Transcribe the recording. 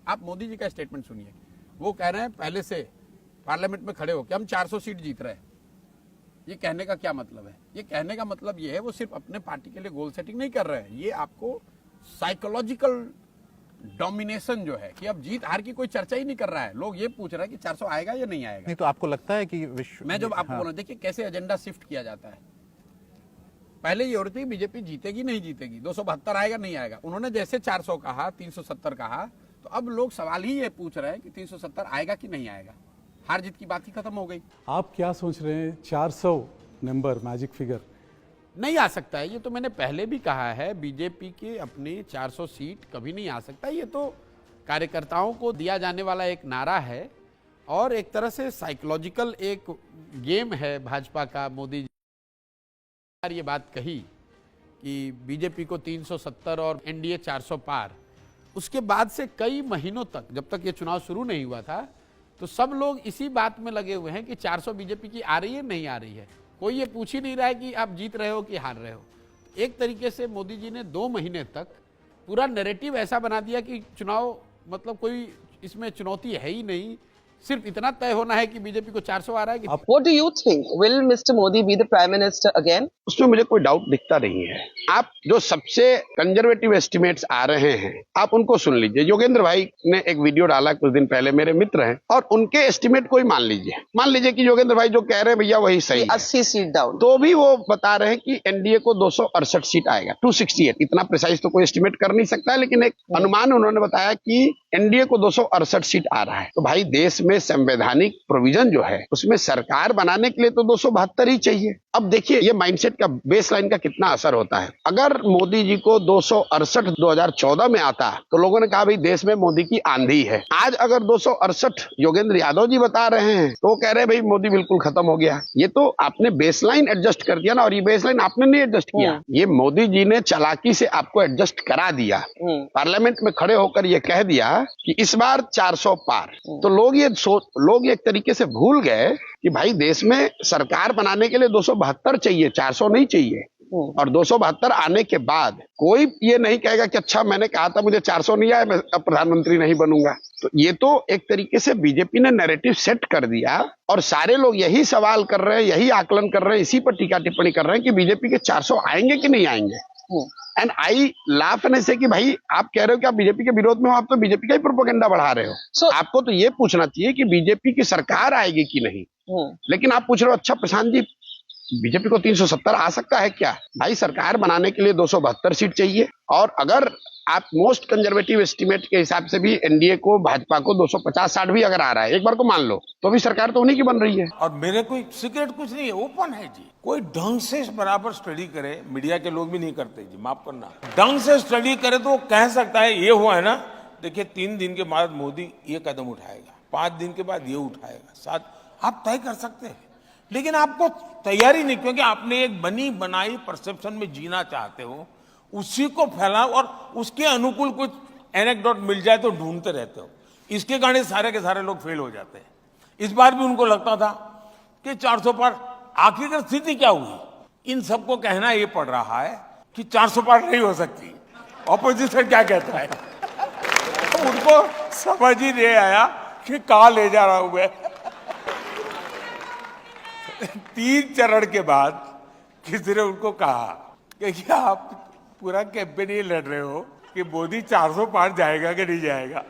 आप मोदी जी का स्टेटमेंट सुनिए, वो कह रहे हैं पहले से पार्लियामेंट में खड़े होकर हम 400 सीट जीत रहे हैं। ये कहने का क्या मतलब है? ये कहने का मतलब ये है वो सिर्फ अपने पार्टी के लिए गोल सेटिंग नहीं कर रहे हैं, ये आपको साइकोलॉजिकल डोमिनेशन जो है कि अब जीत हार की कोई चर्चा ही नहीं कर रहा है। लोग ये पूछ रहे हैं कि 400 आएगा या नहीं आएगा। नहीं तो आपको लगता है कि मैं जब आपको बोला, देखिए कैसे एजेंडा शिफ्ट किया जाता है। पहले ये हो रही थी बीजेपी जीतेगी नहीं जीतेगी, 272 आएगा नहीं आएगा। उन्होंने जैसे 400 कहा, 370 कहा, तो अब लोग सवाल ही ये पूछ रहे हैं कि 370 आएगा कि नहीं आएगा। हार जीत की बात ही खत्म हो गई। आप क्या सोच रहे हैं 400 नंबर मैजिक फिगर नहीं आ सकता है, ये तो मैंने पहले भी कहा है। बीजेपी के अपनी 400 सीट कभी नहीं आ सकता। ये तो कार्यकर्ताओं को दिया जाने वाला एक नारा है और एक तरह से साइकोलॉजिकल एक गेम है भाजपा का। मोदी जी ये बात कही कि बीजेपी को 370 और एनडीए 400 पार, उसके बाद से कई महीनों तक, जब तक ये चुनाव शुरू नहीं हुआ था, तो सब लोग इसी बात में लगे हुए हैं कि 400 बीजेपी की आ रही है नहीं आ रही है। कोई ये पूछ ही नहीं रहा है कि आप जीत रहे हो कि हार रहे हो। एक तरीके से मोदी जी ने 2 महीने तक पूरा नैरेटिव ऐसा बना दिया कि चुनाव मतलब कोई इसमें चुनौती है ही नहीं, सिर्फ इतना तय होना है कि बीजेपी को 400 आ रहा है कि What do you think? Will Mr. Modi be the Prime Minister again? उसमें मुझे कोई डाउट दिखता नहीं है। आप जो सबसे कंजर्वेटिव एस्टिमेट्स आ रहे हैं आप उनको सुन लीजिए। योगेंद्र भाई ने एक वीडियो डाला कुछ दिन पहले, मेरे मित्र हैं, और उनके एस्टिमेट को ही मान लीजिए कि योगेंद्र भाई जो कह रहे हैं भैया वही सही है, 80 सीट डाउन, तो भी वो बता रहे हैं कि एनडीए को 268 सीट आएगा, 268। इतना प्रिसाइज तो कोई एस्टिमेट कर नहीं सकता है, लेकिन एक अनुमान उन्होंने बताया कि एनडीए को 268 सीट आ रहा है। तो भाई देश में संवैधानिक प्रोविजन जो है उसमें सरकार बनाने के लिए तो 272 ही चाहिए। अब देखिए ये माइंडसेट का, बेसलाइन का कितना असर होता है। अगर मोदी जी को 268 2014 में आता तो लोगों ने कहा भाई देश में मोदी की आंधी है। आज अगर 268 योगेंद्र यादव जी बता रहे हैं तो वो कह रहे हैं भाई मोदी बिल्कुल खत्म हो गया। ये तो आपने बेसलाइन एडजस्ट कर दिया ना, और ये बेसलाइन आपने नहीं एडजस्ट किया, ये मोदी जी ने चालाकी से आपको एडजस्ट करा दिया। पार्लियामेंट में खड़े होकर ये कह दिया कि इस बार 400 पार। तो लोग एक तरीके से भूल गए कि भाई देश में सरकार बनाने के लिए 272 चाहिए, 400 नहीं चाहिए। और 272 आने के बाद कोई ये नहीं कहेगा कि अच्छा मैंने कहा था मुझे 400 नहीं आया, मैं अब प्रधानमंत्री नहीं बनूंगा। तो ये तो एक तरीके से बीजेपी ने नैरेटिव सेट कर दिया और सारे लोग यही सवाल कर रहे हैं, यही आकलन कर रहे हैं, इसी पर टीका टिप्पणी कर रहे हैं कि बीजेपी के 400 आएंगे कि नहीं आएंगे। एंड आई लाफ एंड से कि भाई आप कह रहे हो कि आप बीजेपी के विरोध में हो, आप तो बीजेपी का ही प्रोपेगेंडा बढ़ा रहे हो। आपको तो ये पूछना चाहिए कि बीजेपी की सरकार आएगी कि नहीं। लेकिन आप पूछ रहे हो अच्छा प्रशांत जी बीजेपी को 370 आ सकता है क्या? भाई सरकार बनाने के लिए 272 सीट चाहिए, और अगर आप मोस्ट कंजर्वेटिव एस्टिमेट के हिसाब से भी एनडीए को, भाजपा को 250-60 भी अगर आ रहा है, एक बार को मान लो, तो भी सरकार तो उन्हीं की बन रही है। और मेरे कोई सीक्रेट कुछ नहीं है, ओपन है जी। कोई ढंग से बराबर स्टडी करे, मीडिया के लोग भी नहीं करते जी, माफ करना। ढंग से स्टडी करे तो वो कह सकता है ये हुआ है ना, देखिए 3 दिन के बाद मोदी ये कदम उठाएगा, 5 दिन के बाद ये उठाएगा, 7 आप तय कर सकते हैं। लेकिन आपको तैयारी नहीं, क्योंकि आपने एक बनी बनाई परसेप्शन में जीना चाहते हो, उसी को फैलाओ और उसके अनुकूल कुछ एनेक्डोट मिल जाए तो ढूंढते रहते हो। इसके कारण सारे के सारे लोग फेल हो जाते हैं। इस बार भी उनको लगता था कि 400 पार, आखिरकार स्थिति क्या हुई? इन सबको कहना ये पड़ रहा है कि 400 पार नहीं हो सकती। ऑपोजिशन क्या कहता है? तो उनको समझ ही नहीं आया कि कहां ले जा रहा हूं मैं। 3 चरण के बाद किसी ने उनको कहा कि क्या आप पूरा कैंपेन ये लड़ रहे हो कि मोदी 400 पार जाएगा कि नहीं जाएगा।